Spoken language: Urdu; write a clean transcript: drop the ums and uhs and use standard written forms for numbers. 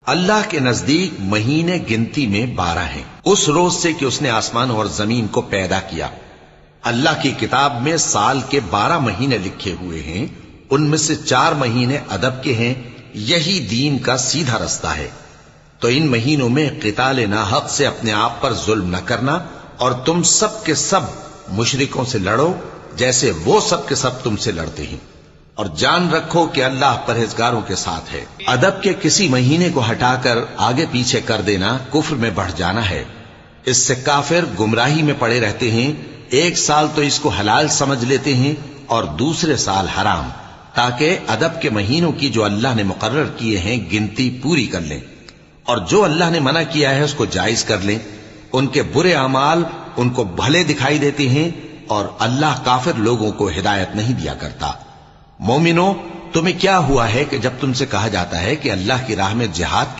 اللہ کے نزدیک مہینے گنتی میں 12 ہیں، اس روز سے کہ اس نے آسمان اور زمین کو پیدا کیا۔ اللہ کی کتاب میں سال کے 12 مہینے لکھے ہوئے ہیں، ان میں سے 4 مہینے ادب کے ہیں۔ یہی دین کا سیدھا رستہ ہے۔ تو ان مہینوں میں قتال ناحق سے اپنے آپ پر ظلم نہ کرنا، اور تم سب کے سب مشرکوں سے لڑو جیسے وہ سب کے سب تم سے لڑتے ہیں، اور جان رکھو کہ اللہ پرہیزگاروں کے ساتھ ہے۔ ادب کے کسی مہینے کو ہٹا کر آگے پیچھے کر دینا کفر میں بڑھ جانا ہے۔ اس سے کافر گمراہی میں پڑے رہتے ہیں۔ ایک سال تو اس کو حلال سمجھ لیتے ہیں اور دوسرے سال حرام، تاکہ ادب کے مہینوں کی جو اللہ نے مقرر کیے ہیں گنتی پوری کر لیں، اور جو اللہ نے منع کیا ہے اس کو جائز کر لیں۔ ان کے برے اعمال ان کو بھلے دکھائی دیتے ہیں، اور اللہ کافر لوگوں کو ہدایت نہیں دیا کرتا۔ مومنو، تمہیں کیا ہوا ہے کہ جب تم سے کہا جاتا ہے کہ اللہ کی راہ میں جہاد